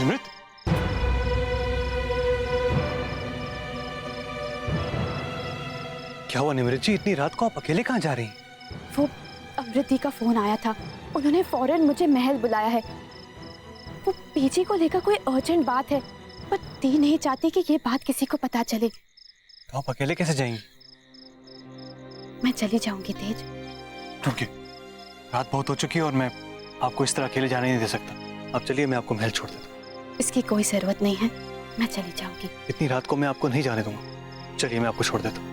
निमृत, क्या हुआ निमृत जी? इतनी रात को आप अकेले कहाँ जा रही हैं? वो अमृत दी का फोन आया था, उन्होंने फौरन मुझे महल बुलाया है। वो पीजी को लेकर कोई अर्जेंट बात है, पर दी नहीं चाहती कि ये बात किसी को पता चले। तो आप अकेले कैसे जाएंगी? मैं चली जाऊंगी तेज। रुकिए, रात बहुत हो चुकी है और मैं आपको इस तरह अकेले जाने नहीं दे सकता। आप चलिए, मैं आपको महल छोड़ देता हूँ। इसकी कोई जरूरत नहीं है, मैं चली जाऊंगी। इतनी रात को मैं आपको नहीं जाने दूंगा। चलिए, मैं आपको छोड़ देता हूँ।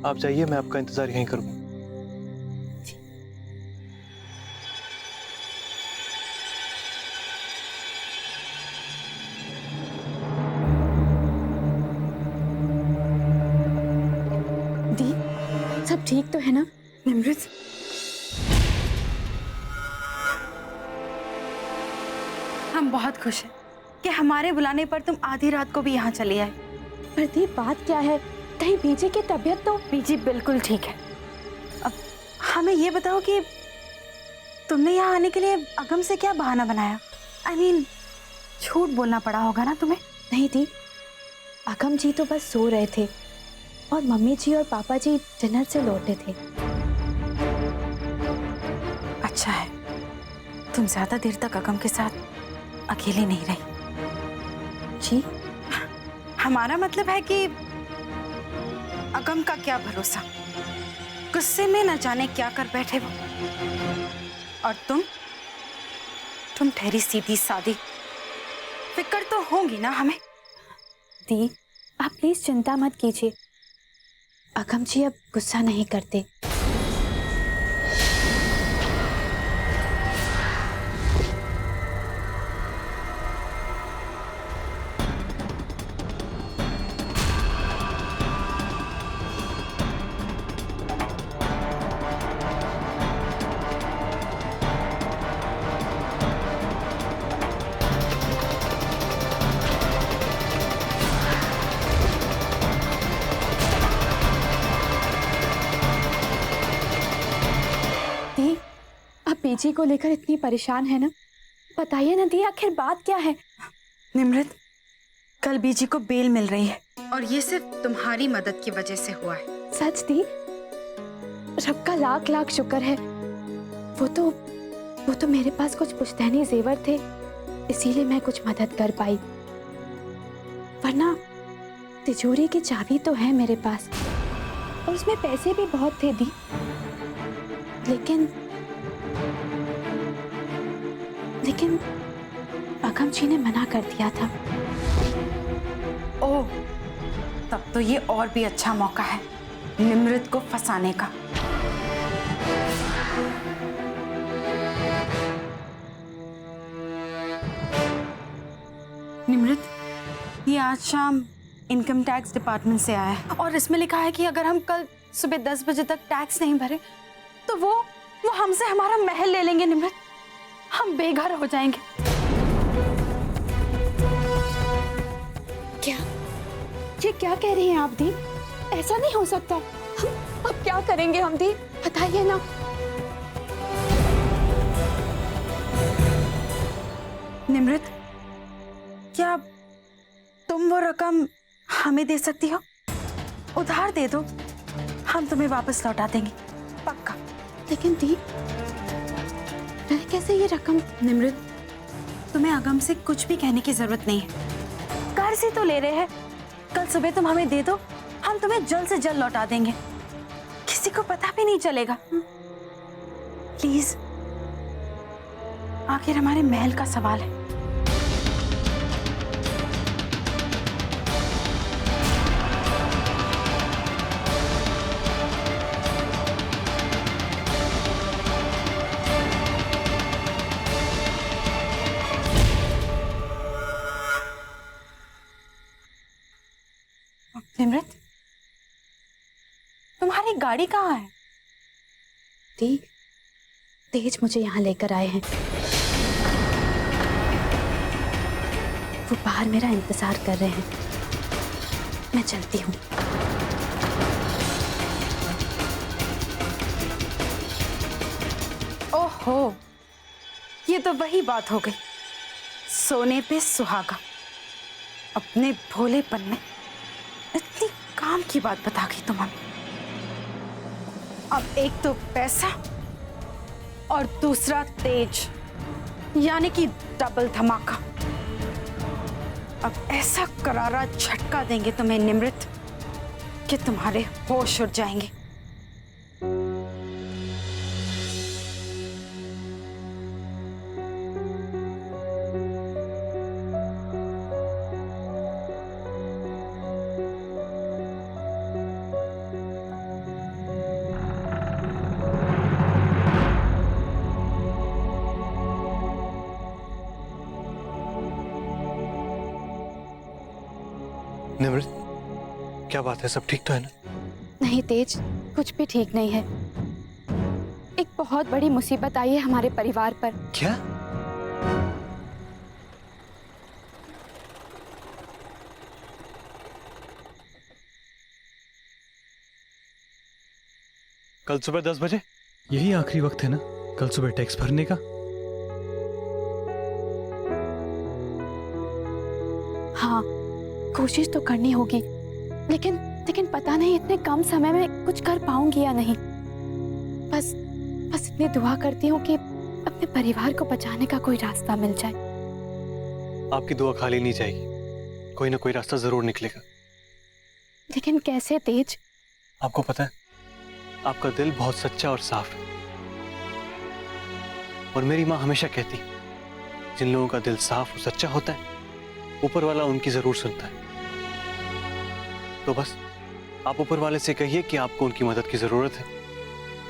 आप जाइए, मैं आपका इंतजार यहीं करूंगा। दी, सब ठीक तो है ना? निमृत, हम बहुत खुश हैं कि हमारे बुलाने पर तुम आधी रात को भी यहाँ चली आए। पर दी, बात क्या है? कहीं बीजी की तबीयत तो? बीजी बिल्कुल ठीक है। अब हमें ये बताओ कि तुमने यहाँ आने के लिए अगम से क्या बहाना बनाया? I mean, झूठ बोलना पड़ा होगा ना तुम्हें? नहीं दी, अगम जी तो बस सो रहे थे और मम्मी जी और पापा जी डिनर से लौटे थे। अच्छा है, तुम ज्यादा देर तक अगम के साथ अकेली नहीं रही। जी, हमारा मतलब है कि अगम का क्या भरोसा, गुस्से में न जाने क्या कर बैठे वो। और तुम ठहरी सीधी सादी, फिक्र तो होगी ना हमें। दी, आप प्लीज चिंता मत कीजिए, अगम जी अब गुस्सा नहीं करते। दी, आप पीजी को लेकर इतनी परेशान है ना? बताइए ना दी, आखिर बात क्या है? निमृत, कल बीजी को बेल मिल रही है और ये सिर्फ तुम्हारी मदद की वजह से हुआ है। सच दी? रब का लाख लाख शुक्र है। वो तो मेरे पास कुछ पुश्तैनी जेवर थे, इसीलिए मैं कुछ मदद कर पाई, वरना तिजोरी की चाबी तो है मेरे पास और उसमें पैसे भी बहुत थे दी, लेकिन अगम जी ने मना कर दिया था। ओह, तब तो ये और भी अच्छा मौका है निमृत को फंसाने का। निमृत, ये आज शाम इनकम टैक्स डिपार्टमेंट से आया है और इसमें लिखा है कि अगर हम कल सुबह 10 बजे तक टैक्स नहीं भरे तो वो हमसे हमारा महल ले लेंगे। निमृत, हम बेघर हो जाएंगे। क्या? ये क्या कह रही हैं आप दी? ऐसा नहीं हो सकता। हम अब क्या करेंगे हम दी? बताइए ना। निमृत, क्या तुम वो रकम हमें दे सकती हो? उधार दे दो, हम तुम्हें वापस लौटा देंगे, पक्का। लेकिन दी, मैं कैसे ये रकम? निमृत, तुम्हें अगम से कुछ भी कहने की जरूरत नहीं है। कर्ज ही तो ले रहे हैं, कल सुबह तुम हमें दे दो, हम तुम्हें जल्द से जल्द लौटा देंगे, किसी को पता भी नहीं चलेगा। प्लीज, आखिर हमारे महल का सवाल है। निमृत, तुम्हारी गाड़ी कहाँ है? दी, तेज मुझे यहाँ लेकर आए हैं। वो बाहर मेरा इंतजार कर रहे हैं। मैं चलती हूँ। ओहो, ये तो वही बात हो गई, सोने पे सुहागा। अपने भोलेपन में इतनी काम की बात बता गई तुम हमें। अब एक तो पैसा और दूसरा तेज, यानी कि डबल धमाका। अब ऐसा करारा झटका देंगे तुम्हें निमृत कि तुम्हारे होश उड़ जाएंगे। निमृत, क्या बात है? सब ठीक तो है ना? नहीं तेज, कुछ भी ठीक नहीं है। एक बहुत बड़ी मुसीबत आई है हमारे परिवार पर। क्या? कल सुबह 10 बजे? यही आखिरी वक्त है ना कल सुबह टैक्स भरने का? हाँ, कोशिश तो करनी होगी, लेकिन पता नहीं इतने कम समय में कुछ कर पाऊंगी या नहीं। बस इतनी दुआ करती हूँ कि अपने परिवार को बचाने का कोई रास्ता मिल जाए। आपकी दुआ खाली नहीं जाएगी, कोई ना कोई रास्ता जरूर निकलेगा। लेकिन कैसे तेज? आपको पता है, आपका दिल बहुत सच्चा और साफ है। और मेरी माँ हमेशा कहती है, जिन लोगों का दिल साफ और सच्चा होता है, ऊपर वाला उनकी जरूर सुनता है। तो बस आप ऊपर वाले से कहिए कि आपको उनकी मदद की जरूरत है,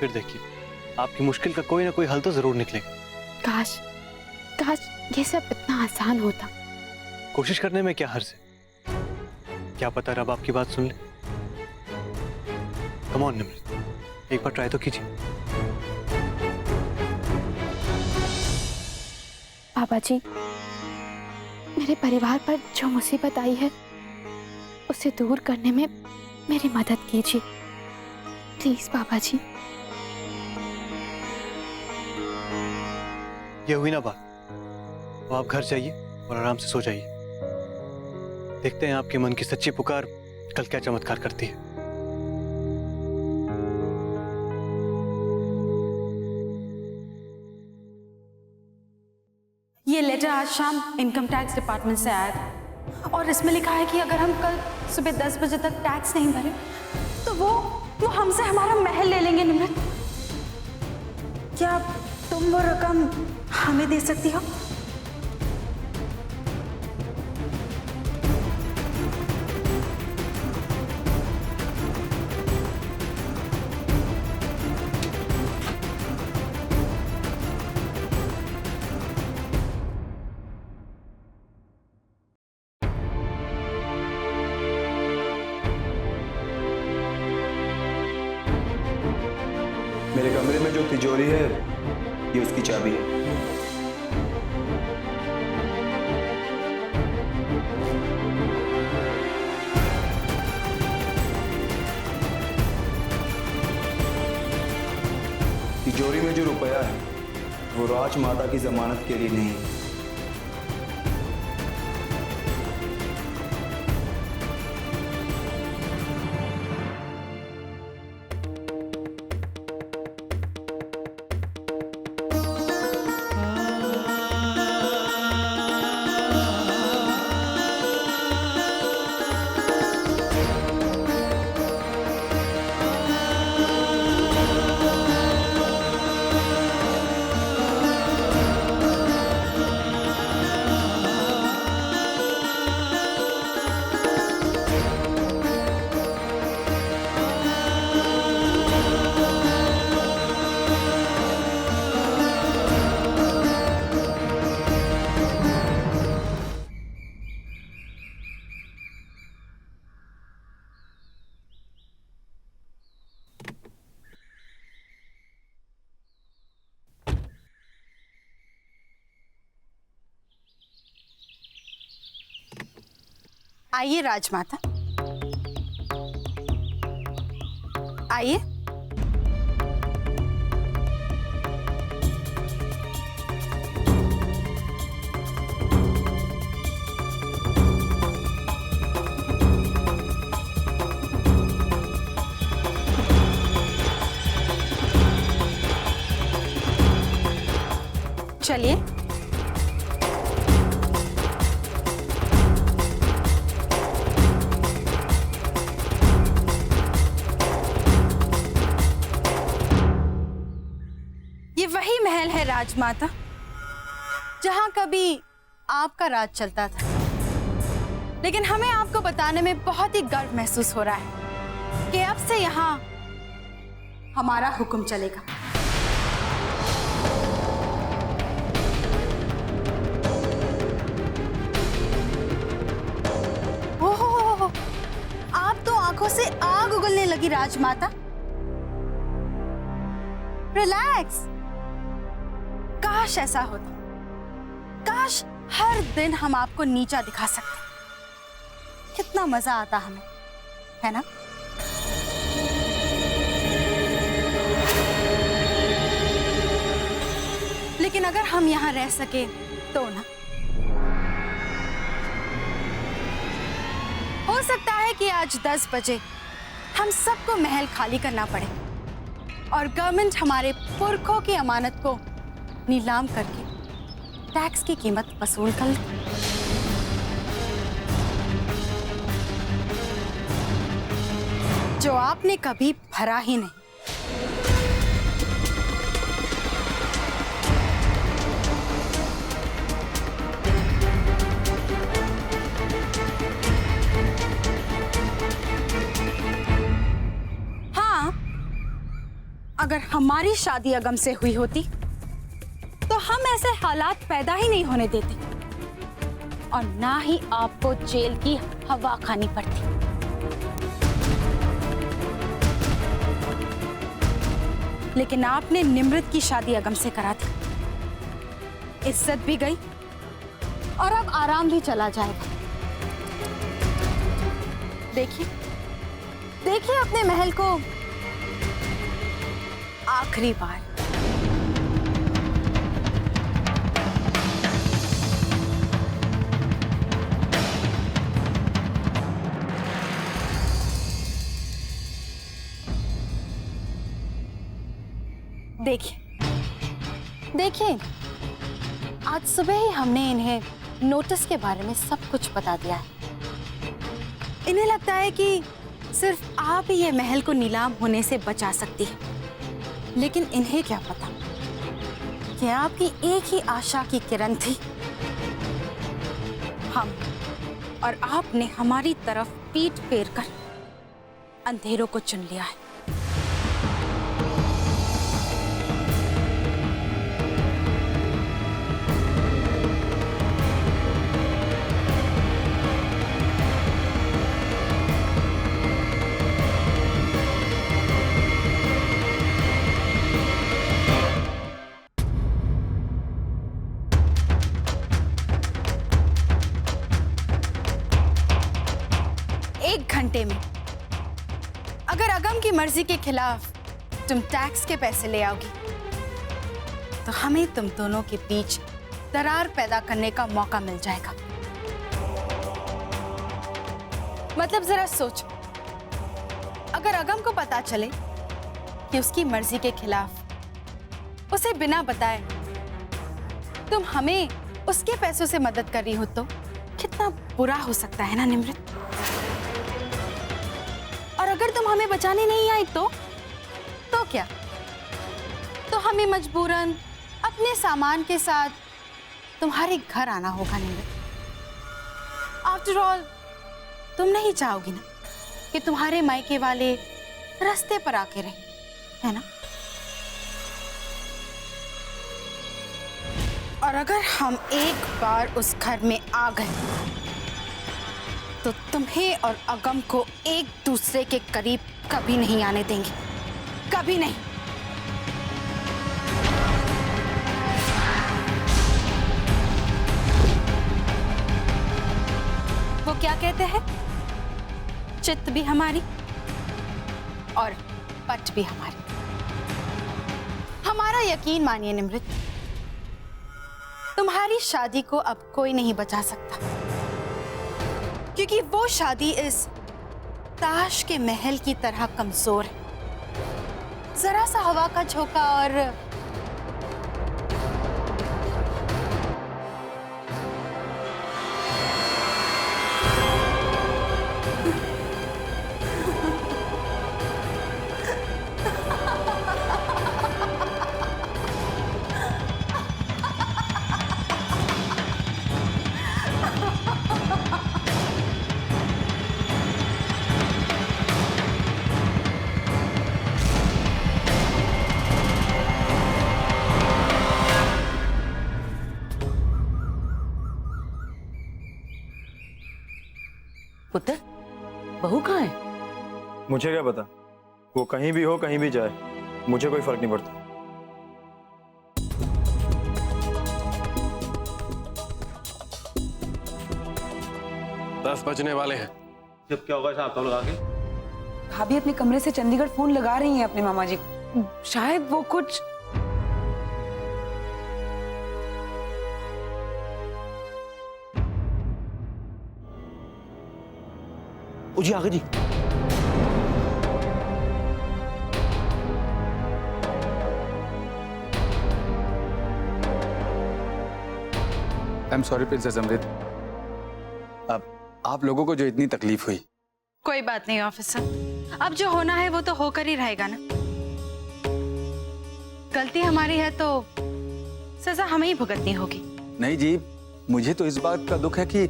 फिर देखिए आपकी मुश्किल का कोई ना कोई हल तो जरूर निकलेगा। काश ये सब इतना आसान होता। कोशिश करने में क्या हर्ज है? क्या पता रब आपकी बात सुन ले। कम ऑन निमृत, एक बार ट्राई तो कीजिए। बाबा जी, मेरे परिवार पर जो मुसीबत आई है उसे दूर करने में मेरी मदद कीजिए प्लीज बाबा जी। ये हुई ना बात, तो आप घर जाइए और आराम से सो जाइए। देखते हैं आपके मन की सच्ची पुकार कल क्या चमत्कार करती है। ये लेटर आज शाम इनकम टैक्स डिपार्टमेंट से आया था और इसमें लिखा है कि अगर हम कल सुबह 10 बजे तक टैक्स नहीं भरे तो वो हमसे हमारा महल ले लेंगे। निमृत, क्या तुम वो रकम हमें दे सकती हो? मेरे कमरे में जो तिजोरी है ये उसकी चाबी है। तिजोरी में जो रुपया है वो राजमाता की जमानत के लिए नहीं है। आइए राजमाता, आइए। चलिए। ये वही महल है राजमाता, जहां कभी आपका राज चलता था। लेकिन हमें आपको बताने में बहुत ही गर्व महसूस हो रहा है कि अब से यहाँ हमारा हुक्म चलेगा। ओहो, आप तो आंखों से आग उगलने लगी राजमाता। रिलैक्स। काश ऐसा होता, काश हर दिन हम आपको नीचा दिखा सकते। कितना मजा आता हमें, है ना? लेकिन अगर हम यहाँ रह सके तो ना। हो सकता है कि आज 10 बजे हम सबको महल खाली करना पड़े और गवर्नमेंट हमारे पुरखों की अमानत को नीलाम करके टैक्स की कीमत वसूल कर ले। जो आपने कभी भरा ही नहीं। हाँ, अगर हमारी शादी अगम से हुई होती तो हम ऐसे हालात पैदा ही नहीं होने देते और ना ही आपको जेल की हवा खानी पड़ती। लेकिन आपने निमृत की शादी अगम से करा दी। इज्जत भी गई और अब आराम भी चला जाएगा। देखिए, देखिए अपने महल को आखिरी बार। देखिए, देखिए, आज सुबह ही हमने इन्हें नोटिस के बारे में सब कुछ बता दिया है। इन्हें लगता है कि सिर्फ आप ही ये महल को नीलाम होने से बचा सकती है। लेकिन इन्हें क्या पता कि आपकी एक ही आशा की किरण थी, हम, और आपने हमारी तरफ पीठ फेर कर अंधेरों को चुन लिया है। एक घंटे में अगर अगम की मर्जी के खिलाफ तुम टैक्स के पैसे ले आओगी तो हमें तुम दोनों के बीच दरार पैदा करने का मौका मिल जाएगा। मतलब जरा सोचो, अगर अगम को पता चले कि उसकी मर्जी के खिलाफ उसे बिना बताए तुम हमें उसके पैसों से मदद कर रही हो तो कितना बुरा हो सकता है ना निमृत। और अगर तुम हमें बचाने नहीं आई तो क्या? तो हमें मजबूरन अपने सामान के साथ तुम्हारे घर आना होगा निमृत। आफ्टर ऑल तुम नहीं चाहोगी ना कि तुम्हारे मायके वाले रास्ते पर आके रहे, है ना? और अगर हम एक बार उस घर में आ गए तो तुम्हें और अगम को एक दूसरे के करीब कभी नहीं आने देंगे, कभी नहीं। वो क्या कहते हैं, चित्त भी हमारी और पट भी हमारी। हमारा यकीन मानिए निमृत, तुम्हारी शादी को अब कोई नहीं बचा सकता, क्योंकि वो शादी इस ताश के महल की तरह कमजोर है। जरा सा हवा का झोंका और पुत्र, बहू कहाँ है? मुझे क्या पता, वो कहीं भी हो कहीं भी जाए, मुझे कोई फर्क नहीं पड़ता। दस बजने वाले हैं। जब क्या होगा साहब, तब लगा के। भाभी अपने कमरे से चंडीगढ़ फोन लगा रही हैं अपने मामा जी को। शायद वो कुछ जी आगे जी। आई एम सॉरी प्रिंसेस अमृत, अब आप लोगों को जो इतनी तकलीफ हुई। कोई बात नहीं ऑफिसर, अब जो होना है वो तो होकर ही रहेगा ना। गलती हमारी है तो सजा हमें ही भुगतनी होगी। नहीं जी, मुझे तो इस बात का दुख है कि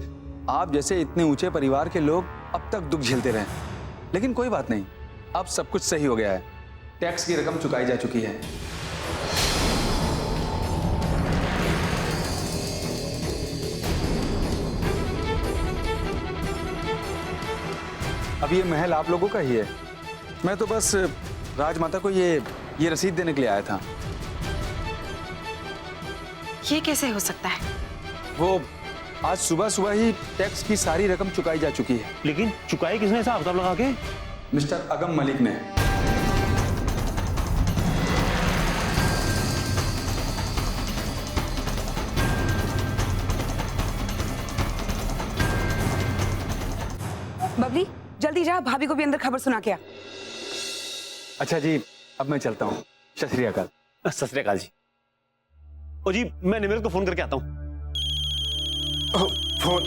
आप जैसे इतने ऊंचे परिवार के लोग अब तक दुख झेलते रहे, लेकिन कोई बात नहीं, अब सब कुछ सही हो गया है। टैक्स की रकम चुकाई जा चुकी है। अब ये महल आप लोगों का ही है। मैं तो बस राजमाता को ये रसीद देने के लिए आया था। ये कैसे हो सकता है? वो आज सुबह सुबह ही टैक्स की सारी रकम चुकाई जा चुकी है। लेकिन चुकाई किसने साहब, तब लगा के? मिस्टर अगम मलिक ने। बबली जल्दी जा, भाभी को भी अंदर खबर सुना के आ। अच्छा जी, अब मैं चलता हूँ। सत श्री अकाल। सत श्री अकाल जी। ओ जी, मैं निमित को फोन करके आता हूँ। फोन।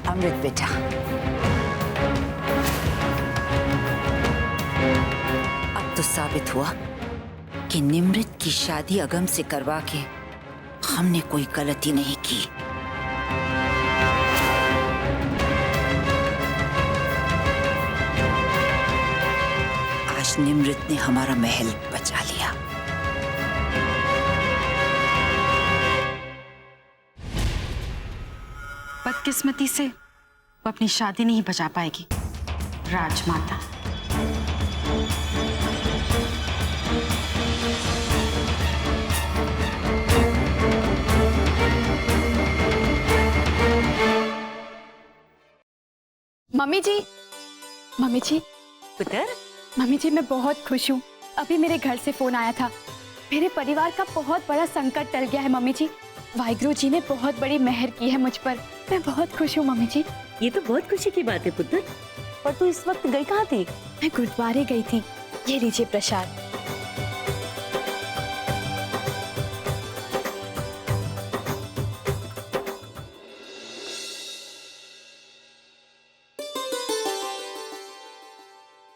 अमृत बेटा, अब तो साबित हुआ कि निमृत की शादी अगम से करवा के हमने कोई गलती नहीं की। आज निमृत ने हमारा महल बचा लिया। बदकिस्मती से वो अपनी शादी नहीं बचा पाएगी राजमाता। मम्मी जी, मम्मी जी, पुत्र, मम्मी जी, मैं बहुत खुश हूँ। अभी मेरे घर से फोन आया था। मेरे परिवार का बहुत बड़ा संकट टल गया है मम्मी जी। वाहिगुरु जी ने बहुत बड़ी मेहर की है मुझ पर। मैं बहुत खुश हूँ मम्मी जी। ये तो बहुत खुशी की बात है पुत्र, पर तू इस वक्त गई कहाँ थी? मैं गुरुद्वारे गई थी। ये लीजिए प्रसाद।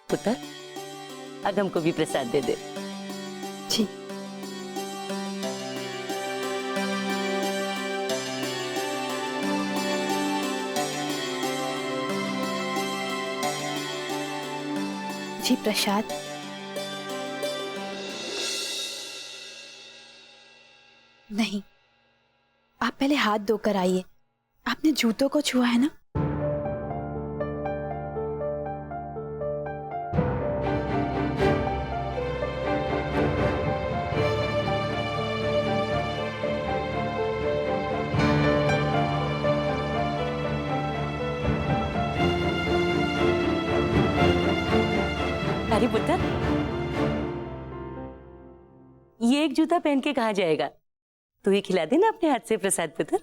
पुत्र, अगम को भी प्रसाद दे दे। जी। जी प्रसाद। नहीं, आप पहले हाथ धोकर आइए। आपने जूतों को छुआ है ना? अरे पुत्र, ये एक जूता पहन के कहाँ जाएगा? तू ही खिला देना अपने हाथ से प्रसाद पुत्र।